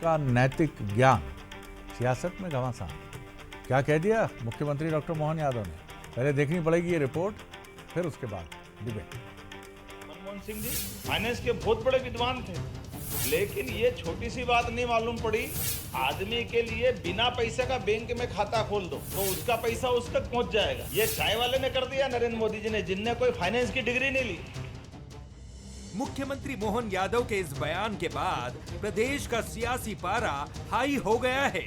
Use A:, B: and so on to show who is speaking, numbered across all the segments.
A: का नैतिक ज्ञान, सियासत में घमासान। क्या कह दिया मुख्यमंत्री डॉक्टर मोहन यादव ने? पहले देखनी पड़ेगी ये रिपोर्ट, फिर उसके बाद डिबेट।
B: मनमोहन सिंह जी फाइनेंस के बहुत बड़े विद्वान थे, लेकिन ये छोटी सी बात नहीं मालूम पड़ी, आदमी के लिए बिना पैसे का बैंक में खाता खोल दो तो उसका पैसा उस तक पहुंच जाएगा। ये चाय वाले ने कर दिया, नरेंद्र मोदी जी ने, जिनने कोई फाइनेंस की डिग्री नहीं ली।
C: मुख्यमंत्री मोहन यादव के इस बयान के बाद प्रदेश का सियासी पारा हाई हो गया है।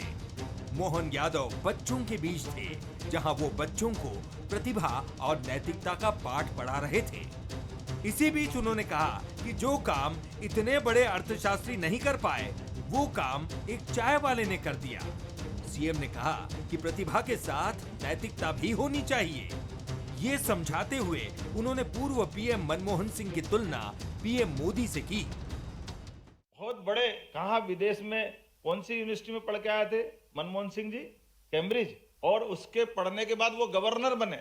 C: मोहन यादव बच्चों के बीच थे, जहां वो बच्चों को प्रतिभा और नैतिकता का पाठ पढ़ा रहे थे। इसी बीच उन्होंने कहा कि जो काम इतने बड़े अर्थशास्त्री नहीं कर पाए, वो काम एक चाय वाले ने कर दिया। सीएम ने कहा कि प्रतिभा के साथ नैतिकता भी होनी चाहिए। ये समझाते हुए उन्होंने पूर्व पीएम मनमोहन सिंह की तुलना पीएम मोदी से की।
B: बहुत बड़े, कहाँ विदेश में कौन सी यूनिवर्सिटी में पढ़ के आए थे मनमोहन सिंह जी? कैम्ब्रिज। और उसके पढ़ने के बाद वो गवर्नर बने,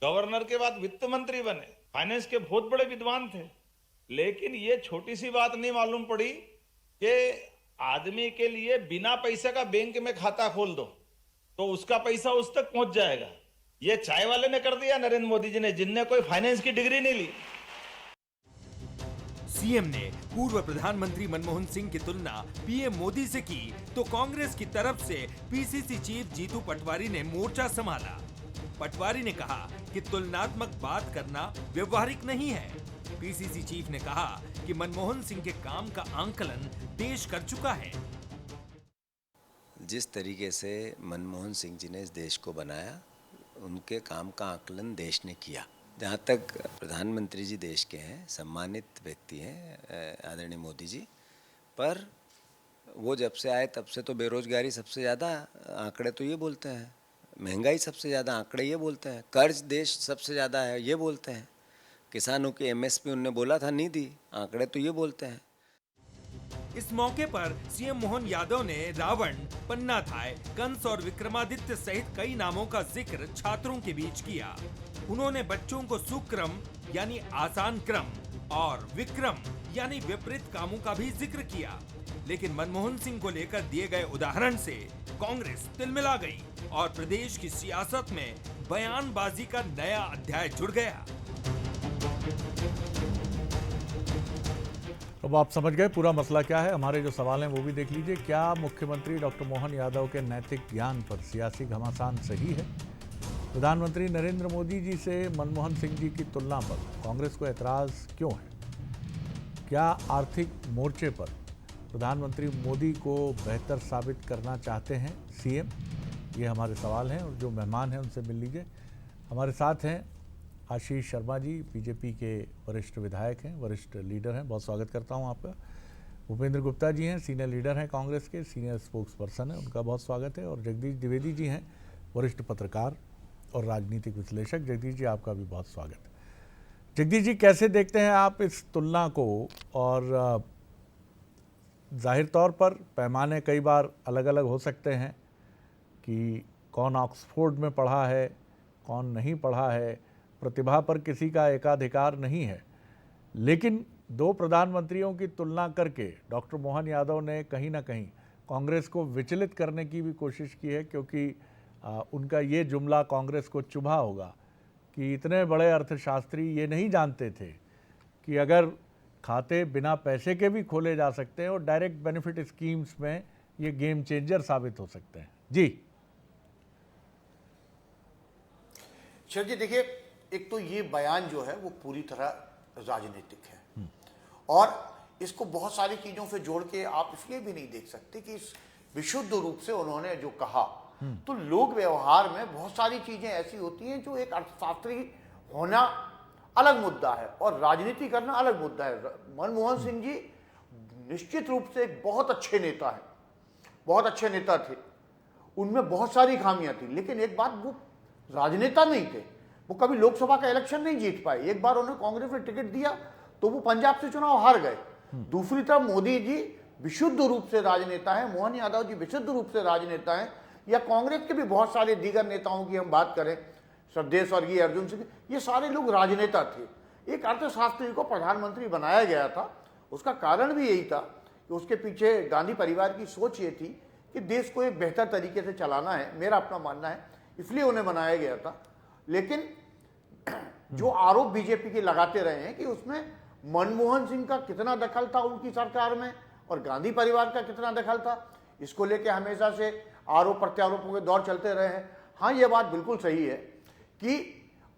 B: गवर्नर के बाद वित्त मंत्री बने, फाइनेंस के बहुत बड़े विद्वान थे। लेकिन ये छोटी सी बात नहीं मालूम पड़ी कि आदमी के लिए बिना पैसे का बैंक में खाता खोल दो तो उसका पैसा उस तक पहुंच जाएगा। ये चाय वाले ने कर दिया, नरेंद्र मोदी जी ने, जिनने कोई फाइनेंस की डिग्री नहीं ली।
C: सीएम ने पूर्व प्रधानमंत्री मनमोहन सिंह की तुलना पीएम मोदी से की तो कांग्रेस की तरफ से पीसीसी चीफ जीतू पटवारी ने मोर्चा संभाला। पटवारी ने कहा कि तुलनात्मक बात करना व्यवहारिक नहीं है। पीसीसी चीफ ने कहा कि मनमोहन सिंह के काम का आंकलन देश कर चुका है।
D: जिस तरीके से मनमोहन सिंह जी ने इस देश को बनाया, उनके काम का आकलन देश ने किया। जहाँ तक प्रधानमंत्री जी देश के हैं, सम्मानित व्यक्ति हैं आदरणीय मोदी जी, पर वो जब से आए तब से तो बेरोजगारी सबसे ज़्यादा आंकड़े तो ये बोलते हैं, महंगाई सबसे ज़्यादा आंकड़े ये बोलते हैं, कर्ज देश सबसे ज़्यादा है ये बोलते हैं, किसानों की एमएसपी उनने बोला था नहीं दी, आंकड़े तो ये बोलते हैं।
C: इस मौके पर सीएम मोहन यादव ने रावण, पन्नाधाय, कंस और विक्रमादित्य सहित कई नामों का जिक्र छात्रों के बीच किया। उन्होंने बच्चों को सुक्रम यानी आसान क्रम और विक्रम यानी विपरीत कामों का भी जिक्र किया। लेकिन मनमोहन सिंह को लेकर दिए गए उदाहरण से कांग्रेस तिलमिला गई और प्रदेश की सियासत में बयानबाजी का नया अध्याय जुड़ गया।
A: अब आप समझ गए पूरा मसला क्या है। हमारे जो सवाल हैं वो भी देख लीजिए। क्या मुख्यमंत्री डॉक्टर मोहन यादव के नैतिक ज्ञान पर सियासी घमासान सही है? प्रधानमंत्री नरेंद्र मोदी जी से मनमोहन सिंह जी की तुलना पर कांग्रेस को ऐतराज़ क्यों है? क्या आर्थिक मोर्चे पर प्रधानमंत्री मोदी को बेहतर साबित करना चाहते हैं सीएम? ये हमारे सवाल हैं और जो मेहमान हैं उनसे मिल लीजिए। हमारे साथ हैं आशीष शर्मा जी, बीजेपी के वरिष्ठ विधायक हैं, वरिष्ठ लीडर हैं, बहुत स्वागत करता हूं आपका। भूपेंद्र गुप्ता जी हैं, सीनियर लीडर हैं कांग्रेस के, सीनियर स्पोक्स पर्सन हैं, उनका बहुत स्वागत है। और जगदीश द्विवेदी जी हैं, वरिष्ठ पत्रकार और राजनीतिक विश्लेषक। जगदीश जी, आपका भी बहुत स्वागत है। जगदीश जी, कैसे देखते हैं आप इस तुलना को? और जाहिर तौर पर पैमाने कई बार अलग अलग हो सकते हैं कि कौन ऑक्सफोर्ड में पढ़ा है, कौन नहीं पढ़ा है, प्रतिभा पर किसी का एकाधिकार नहीं है। लेकिन दो प्रधानमंत्रियों की तुलना करके डॉक्टर मोहन यादव ने कहीं ना कहीं कांग्रेस को विचलित करने की भी कोशिश की है, क्योंकि उनका ये जुमला कांग्रेस को चुभा होगा कि इतने बड़े अर्थशास्त्री ये नहीं जानते थे कि अगर खाते बिना पैसे के भी खोले जा सकते हैं और डायरेक्ट बेनिफिट स्कीम्स में ये गेम चेंजर साबित हो सकते हैं। जी
E: सर जी, देखिए, एक तो ये बयान जो है वो पूरी तरह राजनीतिक है और इसको बहुत सारी चीजों से जोड़ के आप इसलिए भी नहीं देख सकते कि इस विशुद्ध रूप से उन्होंने जो कहा, तो लोक व्यवहार में बहुत सारी चीजें ऐसी होती हैं जो एक अर्थशास्त्री होना अलग मुद्दा है और राजनीति करना अलग मुद्दा है। मनमोहन सिंह जी निश्चित रूप से एक बहुत अच्छे नेता है, बहुत अच्छे नेता थे, उनमें बहुत सारी खामियां थी, लेकिन एक बात, वो राजनेता नहीं थे, वो कभी लोकसभा का इलेक्शन नहीं जीत पाए। एक बार उन्हें कांग्रेस ने टिकट दिया तो वो पंजाब से चुनाव हार गए। दूसरी तरफ मोदी जी विशुद्ध रूप से राजनेता हैं, मोहन यादव जी विशुद्ध रूप से राजनेता हैं, या कांग्रेस के भी बहुत सारे दीगर नेताओं की हम बात करें, श्रद्धेय स्वर्गीय अर्जुन सिंह, ये सारे लोग राजनेता थे। एक अर्थशास्त्री को प्रधानमंत्री बनाया गया था, उसका कारण भी यही था कि कि उसके पीछे गांधी परिवार की सोच ये थी कि देश को एक बेहतर तरीके से चलाना है, मेरा अपना मानना है, इसलिए उन्हें बनाया गया था। लेकिन जो आरोप बीजेपी के लगाते रहे हैं कि उसमें मनमोहन सिंह का कितना दखल था उनकी सरकार में और गांधी परिवार का कितना दखल था, इसको लेके हमेशा से आरोप प्रत्यारोपों के दौर चलते रहे हैं। हाँ, ये बात बिल्कुल सही है कि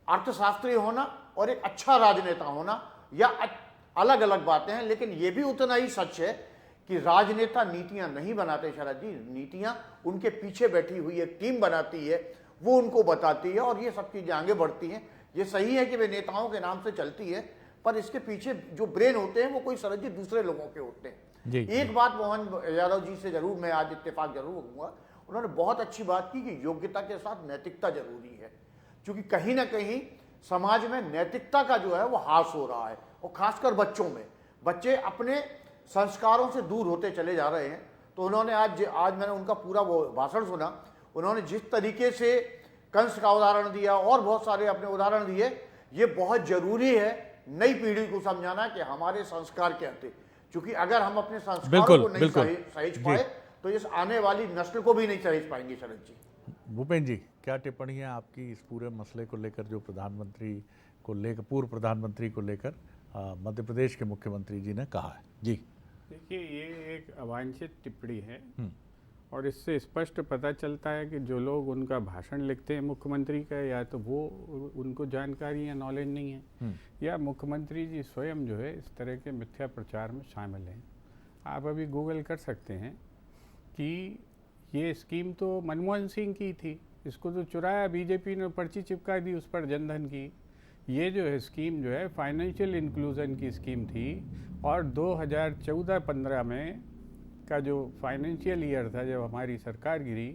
E: अर्थशास्त्री होना और एक अच्छा राजनेता होना या अलग अलग बातें हैं, लेकिन ये भी उतना ही सच है कि राजनेता नीतियां नहीं बनाते शरद जी, नीतियां उनके पीछे बैठी हुई एक टीम बनाती है, वो उनको बताती है और ये सब चीजें आगे बढ़ती हैं। ये सही है कि वे नेताओं के नाम से चलती है, पर इसके पीछे जो ब्रेन होते हैं वो कोई शरद जी दूसरे लोगों के होते हैं। एक बात मोहन यादव जी से जरूर मैं आज इत्तेफाक जरूर करूंगा, उन्होंने बहुत अच्छी बात की कि योग्यता के साथ नैतिकता जरूरी है, क्योंकि कहीं ना कहीं समाज में नैतिकता का जो है वो ह्रास हो रहा है और खासकर बच्चों में। बच्चे अपने संस्कारों से दूर होते चले जा रहे हैं। तो उन्होंने आज मैंने उनका पूरा वो भाषण सुना, उन्होंने जिस तरीके से कंस का उदाहरण दिया और बहुत सारे अपने उदाहरण दिए, ये बहुत जरूरी है नई पीढ़ी को समझाना कि हमारे संस्कार क्या थे, क्योंकि अगर हम अपने संस्कारों को नहीं सहेज पाए तो इस आने वाली नस्ल को भी नहीं सहेज पाएंगे। शरद जी,
A: भूपेंद्र जी, क्या टिप्पणी है आपकी इस पूरे मसले को लेकर जो प्रधानमंत्री को लेकर, पूर्व प्रधानमंत्री को लेकर मध्य प्रदेश के मुख्यमंत्री जी ने कहा है? जी
F: देखिए, ये एक अवांछित टिप्पणी है और इससे स्पष्ट पता चलता है कि जो लोग उनका भाषण लिखते हैं मुख्यमंत्री का, या तो वो उनको जानकारी या नॉलेज नहीं है, या मुख्यमंत्री जी स्वयं जो है इस तरह के मिथ्या प्रचार में शामिल हैं। आप अभी गूगल कर सकते हैं कि ये स्कीम तो मनमोहन सिंह की थी, इसको तो चुराया बीजेपी ने, पर्ची चिपका दी उस पर जनधन की। ये जो है स्कीम जो है फाइनेंशियल इंक्लूजन की स्कीम थी और 2014-15 में का जो फाइनेंशियल ईयर था जब हमारी सरकार गिरी,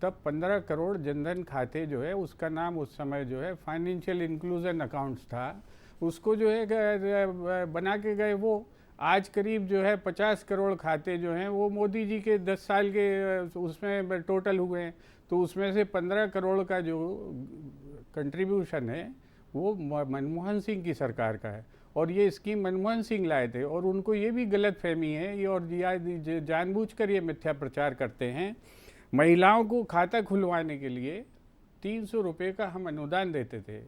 F: तब 15 करोड़ जनधन खाते जो है, उसका नाम उस समय जो है फाइनेंशियल इंक्लूजन अकाउंट्स था, उसको जो है बना के गए वो। आज करीब जो है 50 करोड़ खाते जो हैं वो मोदी जी के 10 साल के उसमें टोटल हुए हैं। तो उसमें से 15 करोड़ का जो कंट्रीब्यूशन है वो मनमोहन सिंह की सरकार का है और ये स्कीम मनमोहन सिंह लाए थे। और उनको ये भी गलत फहमी है, ये और जानबूझकर ये मिथ्या प्रचार करते हैं। महिलाओं को खाता खुलवाने के लिए 300 रुपये का हम अनुदान देते थे।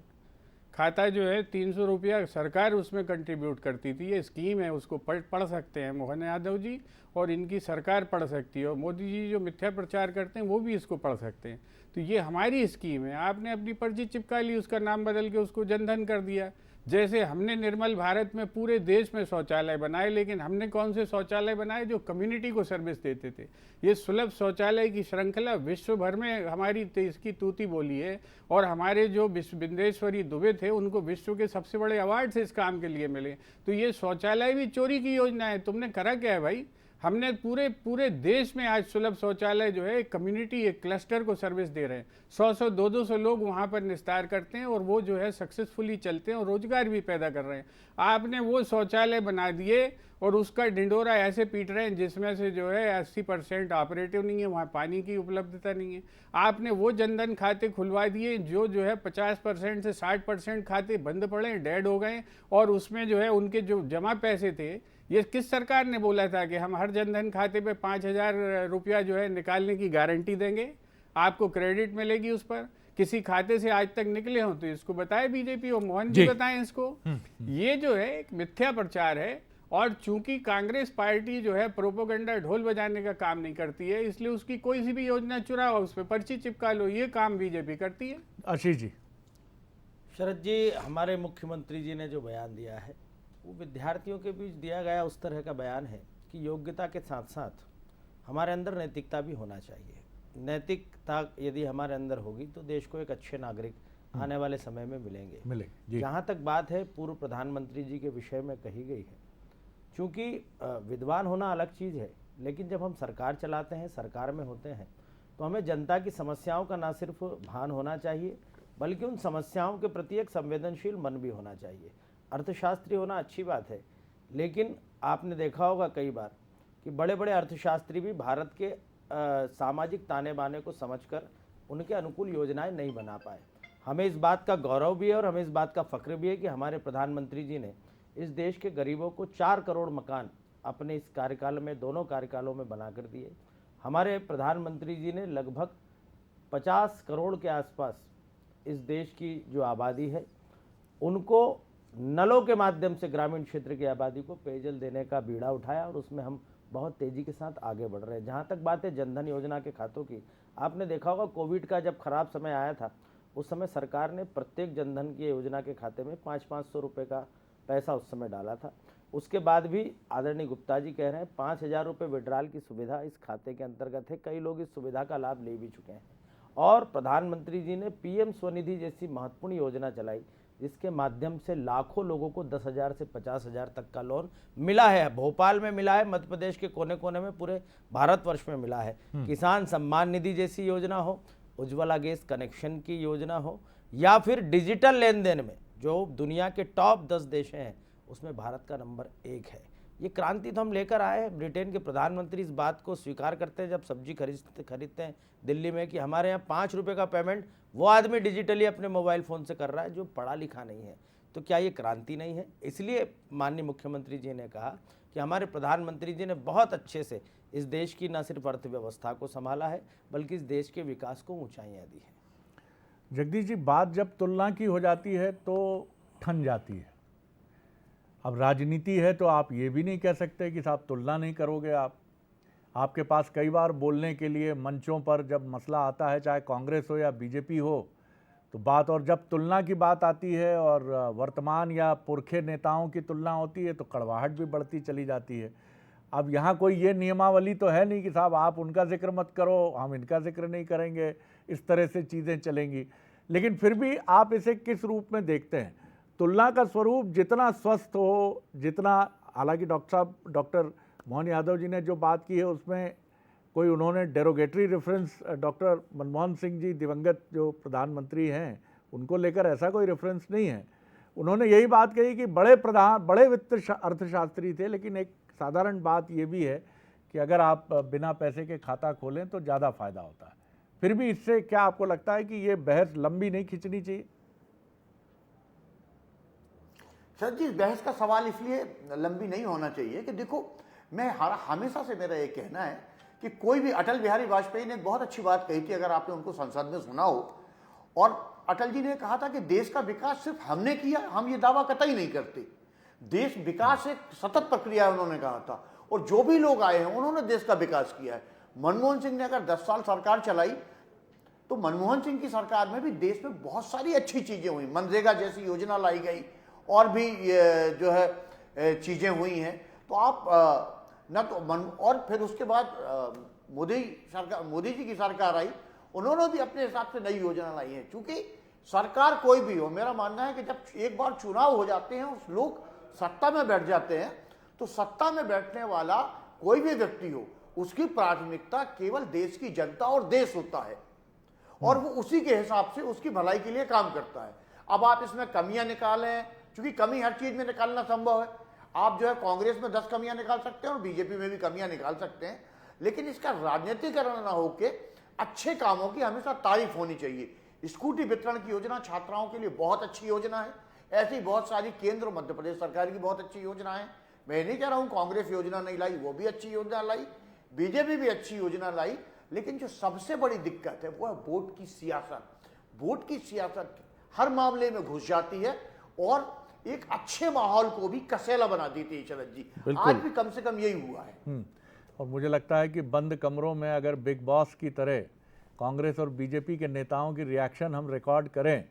F: खाता जो है 300 रुपया सरकार उसमें कंट्रीब्यूट करती थी। ये स्कीम है, उसको पढ़ सकते हैं मोहन यादव जी, और इनकी सरकार पढ़ सकती है, और मोदी जी जो मिथ्या प्रचार करते हैं वो भी इसको पढ़ सकते हैं। तो ये हमारी स्कीम है, आपने अपनी पर्ची चिपका ली, उसका नाम बदल के उसको जनधन कर दिया। जैसे हमने निर्मल भारत में पूरे देश में शौचालय बनाए, लेकिन हमने कौन से शौचालय बनाए जो कम्युनिटी को सर्विस देते थे। ये सुलभ शौचालय की श्रृंखला विश्व भर में हमारी इसकी तूती बोली है, और हमारे जो बिंदेश्वरी दुबे थे उनको विश्व के सबसे बड़े अवार्ड इस काम के लिए मिले। तो ये शौचालय भी चोरी की योजना है। तुमने करा क्या है भाई? हमने पूरे देश में आज सुलभ शौचालय जो है एक कम्युनिटी, एक क्लस्टर को सर्विस दे रहे हैं। 100 200 लोग वहाँ पर निस्तार करते हैं और वो जो है सक्सेसफुली चलते हैं और रोजगार भी पैदा कर रहे हैं। आपने वो शौचालय बना दिए और उसका डिंडोरा ऐसे पीट रहे हैं जिसमें से जो है 80% ऑपरेटिव नहीं है, वहाँ पानी की उपलब्धता नहीं है। आपने वो जनधन खाते खुलवा दिए जो है 50% से 60% खाते बंद पड़े, डेड हो गए, और उसमें जो है उनके जो जमा पैसे थे, ये किस सरकार ने बोला था कि हम हर जनधन खाते पे 5000 रुपया जो है निकालने की गारंटी देंगे, आपको क्रेडिट मिलेगी उस पर? किसी खाते से आज तक निकले हो तो इसको बताए बीजेपी और मोहन जी बताएं इसको। ये जो है एक मिथ्या प्रचार है, और चूंकि कांग्रेस पार्टी जो है प्रोपोगंडा ढोल बजाने का काम नहीं करती है, इसलिए उसकी कोई सी भी योजना चुराओ, उस पर पर्ची चिपका लो, ये काम बीजेपी करती है।
A: आशीष जी।
G: शरद जी, हमारे मुख्यमंत्री जी ने जो बयान दिया है वो विद्यार्थियों के बीच दिया गया उस तरह का बयान है कि योग्यता के साथ साथ हमारे अंदर नैतिकता भी होना चाहिए। नैतिकता यदि हमारे अंदर होगी तो देश को एक अच्छे नागरिक आने वाले समय में मिलेंगे। जहाँ तक बात है पूर्व प्रधानमंत्री जी के विषय में कही गई है, चूँकि विद्वान होना अलग चीज़ है, लेकिन जब हम सरकार चलाते हैं, सरकार में होते हैं, तो हमें जनता की समस्याओं का ना सिर्फ भान होना चाहिए बल्कि उन समस्याओं के प्रति एक संवेदनशील मन भी होना चाहिए। अर्थशास्त्री होना अच्छी बात है, लेकिन आपने देखा होगा कई बार कि बड़े बड़े अर्थशास्त्री भी भारत के सामाजिक ताने बाने को समझकर उनके अनुकूल योजनाएं नहीं बना पाए। हमें इस बात का गौरव भी है और हमें इस बात का फ़ख्र भी है कि हमारे प्रधानमंत्री जी ने इस देश के गरीबों को 4 करोड़ मकान अपने इस कार्यकाल में, दोनों कार्यकालों में बना कर दिए। हमारे प्रधानमंत्री जी ने लगभग 50 करोड़ के आसपास इस देश की जो आबादी है उनको नलों के माध्यम से ग्रामीण क्षेत्र की आबादी को पेयजल देने का बीड़ा उठाया और उसमें हम बहुत तेज़ी के साथ आगे बढ़ रहे हैं। जहाँ तक बात है जनधन योजना के खातों की, आपने देखा होगा कोविड का जब खराब समय आया था उस समय सरकार ने प्रत्येक जनधन की योजना के खाते में 500-500 रुपये का पैसा उस समय डाला था। उसके बाद भी आदरणीय गुप्ता जी कह रहे हैं 5,000 रुपये विड्रॉल की सुविधा इस खाते के अंतर्गत है। कई लोग इस सुविधा का लाभ ले भी चुके हैं और प्रधानमंत्री जी ने पीएम स्वनिधि जैसी महत्वपूर्ण योजना चलाई जिसके माध्यम से लाखों लोगों को 10,000 से 50,000 तक का लोन मिला है। भोपाल में मिला है, मध्य प्रदेश के कोने कोने में, पूरे भारतवर्ष में मिला है। किसान सम्मान निधि जैसी योजना हो, उज्ज्वला गैस कनेक्शन की योजना हो, या फिर डिजिटल लेन देन में जो दुनिया के टॉप 10 देश हैं उसमें भारत का नंबर 1 है। ये क्रांति तो हम लेकर आए हैं। ब्रिटेन के प्रधानमंत्री इस बात को स्वीकार करते हैं जब सब्जी खरीदते हैं दिल्ली में कि हमारे यहाँ 5 रुपये का पेमेंट वो आदमी डिजिटली अपने मोबाइल फ़ोन से कर रहा है जो पढ़ा लिखा नहीं है। तो क्या ये क्रांति नहीं है? इसलिए माननीय मुख्यमंत्री जी ने कहा कि हमारे प्रधानमंत्री जी ने बहुत अच्छे से इस देश की न सिर्फ अर्थव्यवस्था को संभाला है बल्कि इस देश के विकास को ऊंचाइयां दी है।
A: जगदीश जी, बात जब तुलना की हो जाती है तो ठन जाती है। अब राजनीति है तो आप ये भी नहीं कह सकते कि साहब तुलना नहीं करोगे। आपके पास कई बार बोलने के लिए मंचों पर जब मसला आता है, चाहे कांग्रेस हो या बीजेपी हो, तो बात, और जब तुलना की बात आती है और वर्तमान या पुरखे नेताओं की तुलना होती है तो कड़वाहट भी बढ़ती चली जाती है। अब यहाँ कोई ये नियमावली तो है नहीं कि साहब आप उनका जिक्र मत करो, हम इनका जिक्र नहीं करेंगे, इस तरह से चीज़ें चलेंगी। लेकिन फिर भी आप इसे किस रूप में देखते हैं? तुलना का स्वरूप जितना स्वस्थ हो, जितना, हालांकि डॉक्टर मोहन यादव जी ने जो बात की है उसमें कोई उन्होंने derogatory reference, doctor Manmohan Singh ji दिवंगत जो प्रधानमंत्री हैं उनको लेकर ऐसा कोई रेफरेंस नहीं है। उन्होंने यही बात कही कि बड़े वित्त अर्थशास्त्री थे, लेकिन एक साधारण बात ये भी है कि अगर आप बिना पैसे के खाता खोलें तो ज़्यादा फायदा होता है। फिर भी इससे क्या आपको लगता है कि ये बहस लंबी नहीं खींचनी चाहिए?
E: सर जी, बहस का सवाल इसलिए लंबी नहीं होना चाहिए कि देखो, मैं हमेशा से मेरा ये कहना है कि कोई भी, अटल बिहारी वाजपेयी ने बहुत अच्छी बात कही थी, अगर आपने उनको संसद में सुना हो, और अटल जी ने कहा था कि देश का विकास सिर्फ हमने किया, हम ये दावा कतई नहीं करते। देश विकास एक सतत प्रक्रिया है, उन्होंने कहा था, और जो भी लोग आए हैं उन्होंने देश का विकास किया है। मनमोहन सिंह ने अगर 10 साल सरकार चलाई तो मनमोहन सिंह की सरकार में भी देश में बहुत सारी अच्छी चीजें हुई, मनरेगा जैसी योजना लाई गई और भी जो है चीजें हुई हैं। तो आप न तो और फिर उसके बाद मोदी जी की सरकार आई, उन्होंने भी अपने हिसाब से नई योजना लाई है। क्योंकि सरकार कोई भी हो, मेरा मानना है कि जब एक बार चुनाव हो जाते हैं और लोग सत्ता में बैठ जाते हैं तो सत्ता में बैठने वाला कोई भी व्यक्ति हो, उसकी प्राथमिकता केवल देश की जनता और देश होता है, और वो उसी के हिसाब से उसकी भलाई के लिए काम करता है। अब आप इसमें कमियां निकालें, क्योंकि कमी हर चीज में निकालना संभव है। आप जो है कांग्रेस में 10 कमियां निकाल सकते हैं और बीजेपी में भी कमियां निकाल सकते हैं, लेकिन इसका राजनीतिकरण ना होके अच्छे कामों की हमेशा तारीफ होनी चाहिए। स्कूटी वितरण की योजना छात्राओं के लिए बहुत अच्छी योजना है। ऐसी बहुत सारी केंद्र और मध्य प्रदेश सरकार की बहुत अच्छी योजना है। मैं नहीं कह रहा हूं कांग्रेस योजना नहीं लाई, वो भी अच्छी योजना लाई, बीजेपी भी अच्छी योजना लाई, लेकिन जो सबसे बड़ी दिक्कत है वो है वोट की सियासत। वोट की सियासत हर मामले में घुस जाती है और एक अच्छे माहौल को भी कसेला बना देती है। शरद जी, आज भी कम से कम यही हुआ है।
A: और मुझे लगता है कि बंद कमरों में अगर बिग बॉस की तरह कांग्रेस और बीजेपी के नेताओं की रिएक्शन हम रिकॉर्ड करें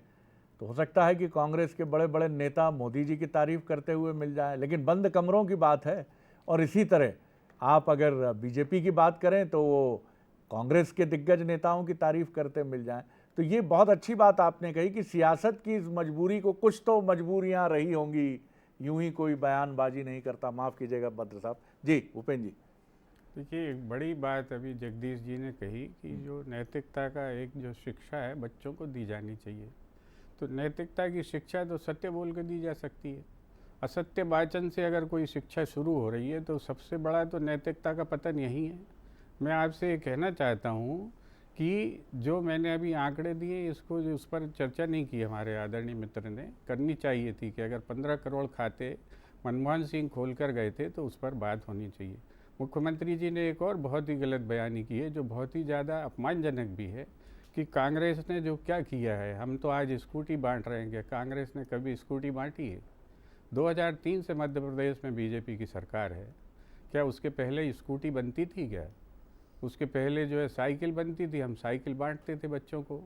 A: तो हो सकता है कि कांग्रेस के बड़े बड़े नेता मोदी जी की तारीफ करते हुए मिल जाएं, लेकिन बंद कमरों की बात है। और इसी तरह आप अगर बीजेपी की बात करें तो वो कांग्रेस के दिग्गज नेताओं की तारीफ करते मिल जाएं। तो ये बहुत अच्छी बात आपने कही कि सियासत की इस मजबूरी को, कुछ तो मजबूरियां रही होंगी, यूं ही कोई बयानबाजी नहीं करता। माफ़ कीजिएगा बद्र साहब। जी उपेंद्र जी।
F: देखिए, एक बड़ी बात अभी जगदीश जी ने कही कि जो नैतिकता का एक जो शिक्षा है बच्चों को दी जानी चाहिए। तो नैतिकता की शिक्षा तो सत्य बोल कर दी जा सकती है। असत्य वाचन से अगर कोई शिक्षा शुरू हो रही है तो सबसे बड़ा तो नैतिकता का पतन यही है। मैं आपसे ये कहना चाहता हूँ कि जो मैंने अभी आंकड़े दिए इसको उस पर चर्चा नहीं की हमारे आदरणीय मित्र ने, करनी चाहिए थी कि अगर 15 करोड़ खाते मनमोहन सिंह खोल कर गए थे तो उस पर बात होनी चाहिए। मुख्यमंत्री जी ने एक और बहुत ही गलत बयानी की है जो बहुत ही ज़्यादा अपमानजनक भी है कि कांग्रेस ने जो क्या किया है, हम तो आज स्कूटी बांट रहे हैं। क्या कांग्रेस ने कभी स्कूटी बांटी है? 2003 से मध्य प्रदेश में बीजेपी की सरकार है, क्या उसके पहले स्कूटी बनती थी? क्या उसके पहले जो है साइकिल बनती थी, हम साइकिल बांटते थे बच्चों को।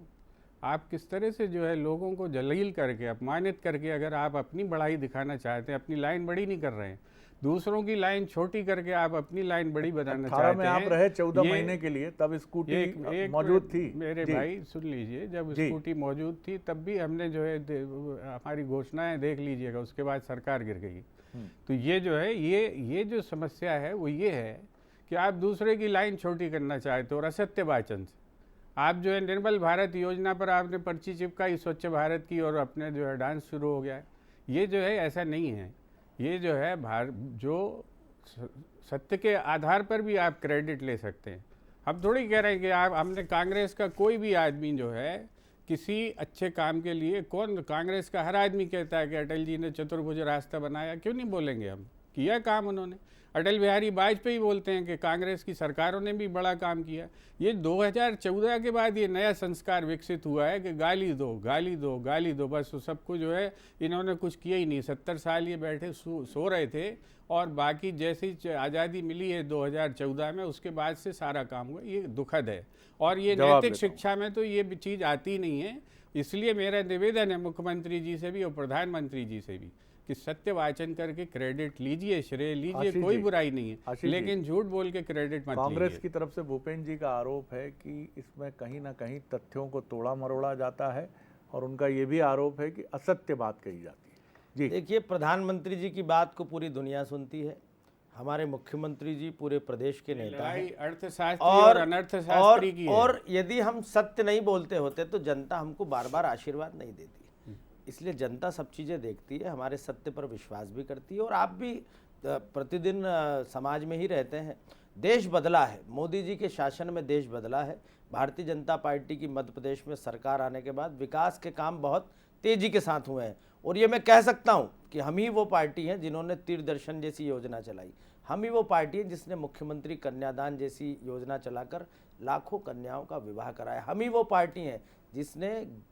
F: आप किस तरह से जो है लोगों को जलील करके, अपमानित करके, अगर आप अपनी बड़ाई दिखाना चाहते हैं, अपनी लाइन बड़ी नहीं कर रहे हैं, दूसरों की लाइन छोटी करके आप अपनी लाइन बड़ी बनाना चाहते हैं।
A: में आप रहे 14 महीने के लिए, तब स्कूटी मौजूद थी।
F: मेरे भाई सुन लीजिए, जब स्कूटी मौजूद थी तब भी हमने जो है हमारी घोषणाएं देख लीजिएगा, उसके बाद सरकार गिर गई। तो ये जो है ये जो समस्या है वो ये है कि आप दूसरे की लाइन छोटी करना चाहते हो और असत्य वाचन से आप जो है निर्मल भारत योजना पर आपने पर्ची चिपकाई स्वच्छ भारत की और अपने जो है डांस शुरू हो गया है। ये जो है ऐसा नहीं है, ये जो है जो सत्य के आधार पर भी आप क्रेडिट ले सकते हैं। हम थोड़ी कह रहे हैं कि आप हमने कांग्रेस का कोई भी आदमी जो है किसी अच्छे काम के लिए, कौन कांग्रेस का हर आदमी कहता है कि अटल जी ने चतुर्भुज रास्ता बनाया, क्यों नहीं बोलेंगे हम? किया काम उन्होंने। अटल बिहारी वाजपेयी बोलते हैं कि कांग्रेस की सरकारों ने भी बड़ा काम किया। ये 2014 के बाद ये नया संस्कार विकसित हुआ है कि गाली दो गाली दो गाली दो, बस सबको जो है इन्होंने कुछ किया ही नहीं। 70 साल ये बैठे सो रहे थे और बाकी जैसी आज़ादी मिली है 2014 में, उसके बाद से सारा काम हुआ। ये दुखद है और ये नैतिक शिक्षा में तो ये चीज़ आती नहीं है। इसलिए मेरा निवेदन है मुख्यमंत्री जी से भी और प्रधानमंत्री जी से भी कि सत्य वाचन करके क्रेडिट लीजिए, श्रेय लीजिए, कोई बुराई नहीं है, लेकिन झूठ बोल के क्रेडिट मत लीजिए।
A: कांग्रेस की तरफ से भूपेंद्र जी का आरोप है कि इसमें कहीं ना कहीं तथ्यों को तोड़ा मरोड़ा जाता है और उनका ये भी आरोप है कि असत्य बात कही जाती है। जी
G: देखिए, प्रधानमंत्री जी की बात को पूरी दुनिया सुनती है। हमारे मुख्यमंत्री जी पूरे प्रदेश के नेता हैं,
F: अर्थशास्त्री और अनर्थशास्त्री की है।
G: और यदि हम सत्य नहीं बोलते होते तो जनता हमको बार बार आशीर्वाद नहीं देती। इसलिए जनता सब चीज़ें देखती है, हमारे सत्य पर विश्वास भी करती है। और आप भी प्रतिदिन समाज में ही रहते हैं। देश बदला है, मोदी जी के शासन में देश बदला है। भारतीय जनता पार्टी की मध्य प्रदेश में सरकार आने के बाद विकास के काम बहुत तेजी के साथ हुए हैं। और ये मैं कह सकता हूँ कि हम ही वो पार्टी हैं जिन्होंने तीरदर्शन जैसी योजना चलाई। हम ही वो पार्टी है जिसने मुख्यमंत्री कन्यादान जैसी योजना चलाकर लाखों कन्याओं का विवाह कराया। हम ही वो पार्टी हैं जिसने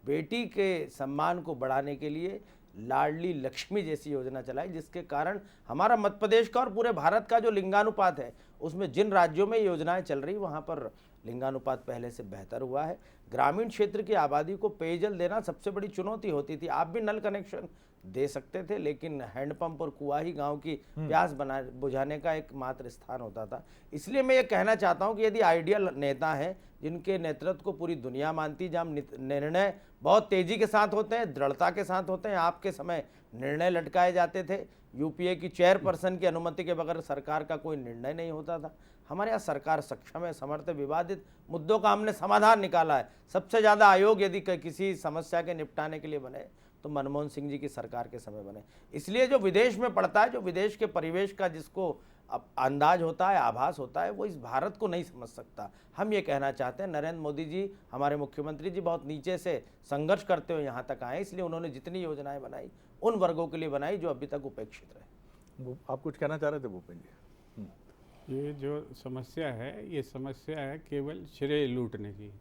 G: बेटी के सम्मान को बढ़ाने के लिए लाडली लक्ष्मी जैसी योजना चलाई, जिसके कारण हमारा मध्य प्रदेश का और पूरे भारत का जो लिंगानुपात है, उसमें जिन राज्यों में योजनाएं चल रही वहाँ पर लिंगानुपात पहले से बेहतर हुआ है। ग्रामीण क्षेत्र की आबादी को पेयजल देना सबसे बड़ी चुनौती होती थी। आप भी नल कनेक्शन दे सकते थे, लेकिन हैंडपंप और कुआं ही गांव की प्यास बुझाने का एक मात्र स्थान होता था। इसलिए मैं ये कहना चाहता हूं कि यदि आइडियल नेता हैं जिनके नेतृत्व को पूरी दुनिया मानती, जहाँ निर्णय बहुत तेजी के साथ होते हैं, दृढ़ता के साथ होते हैं। आपके समय निर्णय लटकाए जाते थे, यूपीए की चेयरपर्सन की अनुमति के बगैर सरकार का कोई निर्णय नहीं होता था। हमारे यहाँ सरकार सक्षम है, समर्थ है, विवादित मुद्दों का हमने समाधान निकाला है। सबसे ज़्यादा आयोग यदि किसी समस्या के निपटाने के लिए बने तो मनमोहन सिंह जी की सरकार के समय बने। इसलिए जो विदेश में पढ़ता है, जो विदेश के परिवेश का जिसको अंदाज होता है, आभास होता है, वो इस भारत को नहीं समझ सकता। हम ये कहना चाहते हैं, नरेंद्र मोदी जी हमारे मुख्यमंत्री जी बहुत नीचे से संघर्ष करते हुए यहाँ तक आए, इसलिए उन्होंने जितनी योजनाएं बनाई उन वर्गों के लिए बनाई जो अभी तक उपेक्षित रहे।
A: आप कुछ कहना चाह रहे थे भूपेंद्र जी?
F: ये जो समस्या है, ये समस्या है केवल श्रेय लूटने की।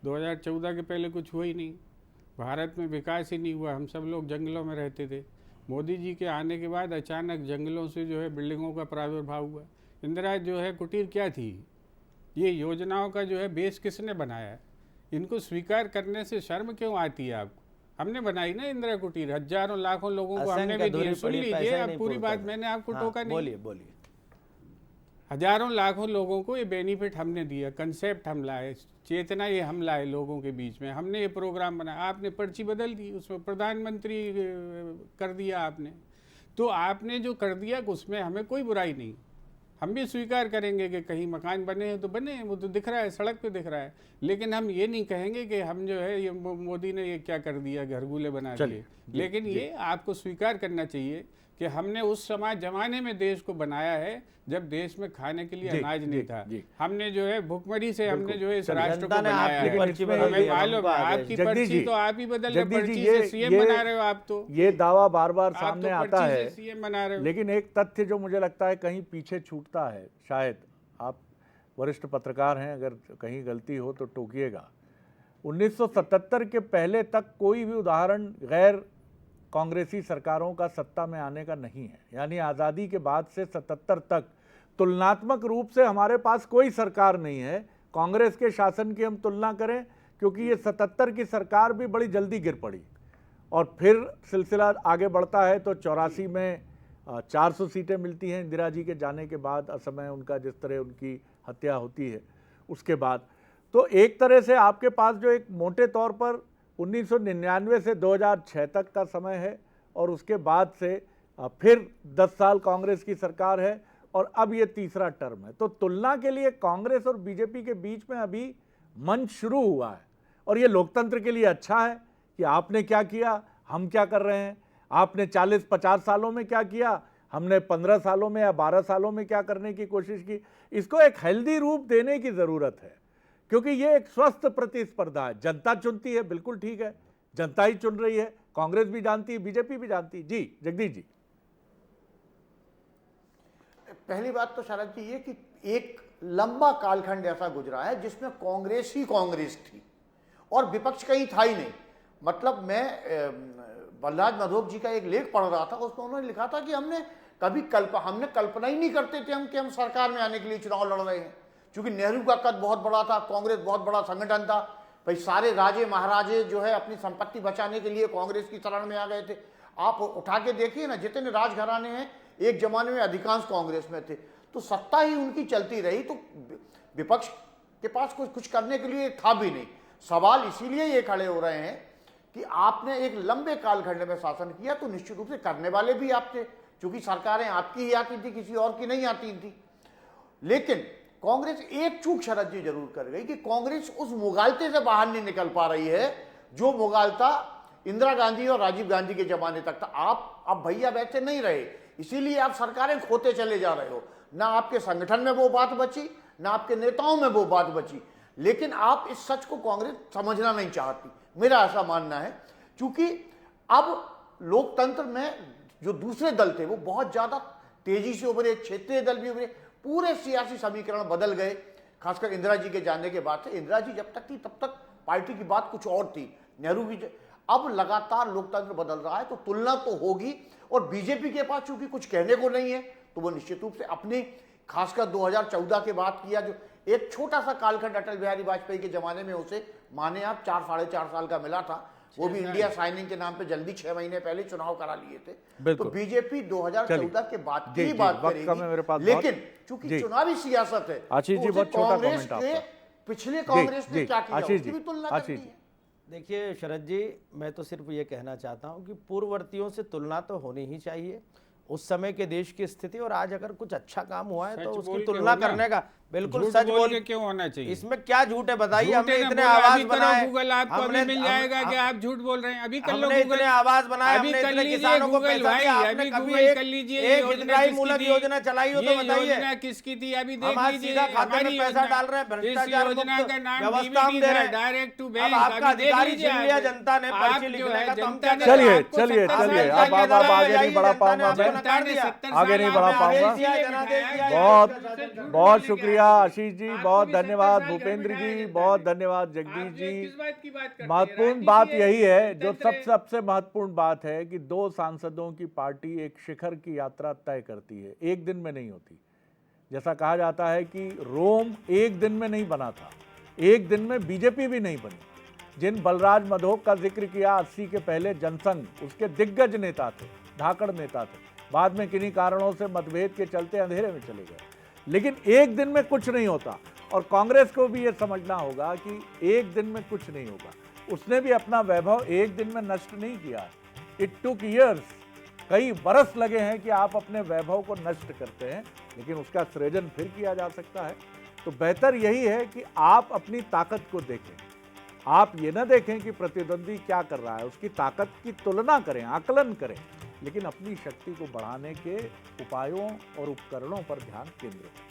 F: 2014 के पहले कुछ हुआ ही नहीं, भारत में विकास ही नहीं हुआ। हम सब लोग जंगलों में रहते थे। मोदी जी के आने के बाद अचानक जंगलों से जो है बिल्डिंगों का प्रादुर्भाव हुआ। इंदिरा जो है कुटीर क्या थी? ये योजनाओं का जो है बेस किसने बनाया है? इनको स्वीकार करने से शर्म क्यों आती है आपको? हमने बनाई ना इंदिरा कुटीर, हजारों लाखों लोगों को हमने भी दिए। सुन लीजिए, अब पूरी बात मैंने आपको टोका नहीं।
G: बोलिए।
F: हजारों लाखों लोगों को ये बेनिफिट हमने दिया, कंसेप्ट हम लाए, चेतना ये हम लाए लोगों के बीच में। हमने ये प्रोग्राम बनाया, आपने पर्ची बदल दी, उसमें प्रधानमंत्री कर दिया आपने। तो आपने जो कर दिया उसमें हमें कोई बुराई नहीं, हम भी स्वीकार करेंगे कि कहीं मकान बने हैं तो बने हैं, वो तो दिख रहा है, सड़क पे दिख रहा है। लेकिन हम ये नहीं कहेंगे कि हम जो है ये मोदी ने ये क्या कर दिया, घरगुले बना दिए। लेकिन ये आपको स्वीकार करना चाहिए कि हमने उस समय जमाने में देश को बनाया है जब देश में खाने के लिए
A: जी,
F: अनाज नहीं
A: जी,
F: था।
A: जी।
F: हमने जो है भुखमरी से हमने जो है इस राष्ट्र को
G: जनता ने
F: बनाया
G: आपकी
F: है।
G: पर्ची बदल
F: हमें
G: दी है,
F: मालूम
G: हमको
F: है,
G: आदेश।
F: आपकी
A: जगदीश
F: पर्ची
A: जी,
F: तो आप ही बदल रहे,
A: जगदीश जी,
F: पर्ची
A: ये-
F: से सीएम बना रहे हो आप तो।
A: ये दावा बार बार
F: आप
A: सामने
F: तो
A: आता
F: पर्ची
A: है,
F: से सीएम बना रहे हो।
A: लेकिन एक तथ्य जो मुझे लगता है कहीं पीछे छूटता है, शायद आप वरिष्ठ पत्रकार हैं, अगर कहीं गलती हो तो टोकिएगा। 1977 के पहले तक कोई भी उदाहरण गैर कांग्रेसी सरकारों का सत्ता में आने का नहीं है। यानी आज़ादी के बाद से 77 तक तुलनात्मक रूप से हमारे पास कोई सरकार नहीं है। कांग्रेस के शासन की हम तुलना करें, क्योंकि ये 77 की सरकार भी बड़ी जल्दी गिर पड़ी और फिर सिलसिला आगे बढ़ता है तो 84 में 400 सीटें मिलती हैं इंदिरा जी के जाने के बाद, असमय उनका जिस तरह उनकी हत्या होती है उसके बाद। तो एक तरह से आपके पास जो एक मोटे तौर पर 1999 से 2006 तक का समय है और उसके बाद से फिर 10 साल कांग्रेस की सरकार है और अब ये तीसरा टर्म है। तो तुलना के लिए कांग्रेस और बीजेपी के बीच में अभी मंच शुरू हुआ है और ये लोकतंत्र के लिए अच्छा है कि आपने क्या किया, हम क्या कर रहे हैं। आपने 40-50 सालों में क्या किया, हमने 15 सालों में या 12 सालों में क्या करने की कोशिश की। इसको एक हेल्दी रूप देने की ज़रूरत है, क्योंकि ये एक स्वस्थ प्रतिस्पर्धा है। जनता चुनती है, बिल्कुल ठीक है, जनता ही चुन रही है, कांग्रेस भी जानती है, बीजेपी भी जानती है। जी जगदीश जी।
E: पहली बात तो शरद जी ये कि एक लंबा कालखंड ऐसा गुजरा है जिसमें कांग्रेस ही कांग्रेस थी और विपक्ष कहीं था ही नहीं। मतलब मैं बलराज मधोक जी का एक लेख पढ़ रहा था, उसमें उन्होंने लिखा था कि हमने कल्पना ही नहीं करते थे कि हम सरकार में आने के लिए चुनाव लड़ रहे हैं, क्योंकि नेहरू का कद बहुत बड़ा था, कांग्रेस बहुत बड़ा संगठन था भाई। सारे राजे महाराजे जो है अपनी संपत्ति बचाने के लिए कांग्रेस की शरण में आ गए थे। आप उठा के देखिए ना, जितने राजघराने हैं एक जमाने में अधिकांश कांग्रेस में थे, तो सत्ता ही उनकी चलती रही, तो विपक्ष के पास कुछ करने के लिए था भी नहीं। सवाल इसीलिए ये खड़े हो रहे हैं कि आपने एक लंबे कालखंड में शासन किया, तो निश्चित रूप से करने वाले भी आप थे, क्योंकि सरकारें आपकी ही आती थी, किसी और की नहीं आती थी। लेकिन कांग्रेस एक चूक शरद जी जरूर कर गई कि कांग्रेस उस मुगालते से बाहर नहीं निकल पा रही है जो मुगालता इंदिरा गांधी और राजीव गांधी के जमाने तक था। आप अब भैया वैसे नहीं रहे, इसीलिए आप सरकारें खोते चले जा रहे हो। ना आपके संगठन में वो बात बची, ना आपके नेताओं में वो बात बची। लेकिन आप इस सच को कांग्रेस समझना नहीं चाहती, मेरा ऐसा मानना है, क्योंकि अब लोकतंत्र में जो दूसरे दल थे वो बहुत ज्यादा तेजी से उभरे, क्षेत्रीय दल भी उभरे, पूरे सियासी समीकरण बदल गए। खासकर इंदिरा जी के जाने के बाद से, इंदिरा जी जब तक थी तब तक पार्टी की बात कुछ और थी, नेहरू की। अब लगातार लोकतंत्र बदल रहा है, तो तुलना तो होगी। और बीजेपी के पास चूंकि कुछ कहने को नहीं है, तो वो निश्चित रूप से अपनी, खासकर 2014 के बाद किया जो एक छोटा सा कालखंड अटल बिहारी वाजपेयी के जमाने में उसे माने आप 4-4.5 साल का मिला था, वो भी इंडिया साइनिंग के नाम पे जल्दी 6 महीने पहले चुनाव करा लिए थे। तो बीजेपी 2014 के बाद की बात करेगी, लेकिन चूंकि चुनावी सियासत है,
A: आशीष जी बहुत छोटा कमेंट आपका।
E: पिछले कांग्रेस ने क्या किया उसकी भी तुलना करनी है।
G: देखिए शरद जी, मैं तो सिर्फ ये कहना चाहता हूँ कि पूर्ववर्तियों से तुलना तो होनी ही चाहिए। उस समय के देश की स्थिति और आज अगर कुछ अच्छा काम हुआ है तो उसकी तुलना करने का बिल्कुल सच बोल के
F: क्यों होना चाहिए।
G: इसमें क्या झूठ है बताइए। हमने इतने आवाज बनाए,
F: गूगल आपको अभी मिल जाएगा कि आप झूठ बोल रहे हैं। अभी कर लो,
G: हमने इतने आवाज बनाए, हमने इतने किसानों को पैसा दिया। आपने कभी एक हितग्राहीमूलक योजना चलाई हो तो बताइए
F: किसकी थी। अभी देख
G: हम
F: लीजिए,
G: सीधा खाते में पैसा डाल रहे हैं, भ्रष्टाचार
F: योजना का नाम
G: व्यवस्था हम दे रहे हैं,
F: डायरेक्ट टू
G: अब
F: बैंक।
G: आपका अधिकारी छीन लिया जनता ने पर्ची लिखने का, तो हम क्या करें?
A: चलिए चलिए चलिए, अब आगे नहीं बढ़ा पाऊंगा मैं, आगे नहीं बढ़ा पाऊंगा। बहुत शुक्रिया आशीष जी, बहुत धन्यवाद भूपेंद्र जी, बहुत धन्यवाद जगदीश जी। महत्वपूर्ण बात यही है, जो सबसे महत्वपूर्ण बात है कि 2 सांसदों की पार्टी एक शिखर की यात्रा तय करती है, एक दिन में नहीं होती। जैसा कहा जाता है कि रोम एक दिन में नहीं बना था, एक दिन में बीजेपी भी नहीं बनी। जिन बलराज मधोक का जिक्र किया, 80 के पहले जनसंघ उसके दिग्गज नेता थे, धाकड़ नेता थे, बाद में किन्हीं कारणों से मतभेद के चलते अंधेरे में चले गए। लेकिन एक दिन में कुछ नहीं होता, और कांग्रेस को भी यह समझना होगा कि एक दिन में कुछ नहीं होगा। उसने भी अपना वैभव एक दिन में नष्ट नहीं किया, इट टुक ईयर्स, कई बरस लगे हैं कि आप अपने वैभव को नष्ट करते हैं, लेकिन उसका सृजन फिर किया जा सकता है। तो बेहतर यही है कि आप अपनी ताकत को देखें, आप ये ना देखें कि प्रतिद्वंदी क्या कर रहा है, उसकी ताकत की तुलना करें, आकलन करें लेकिन अपनी शक्ति को बढ़ाने के उपायों और उपकरणों पर ध्यान केंद्रित करें।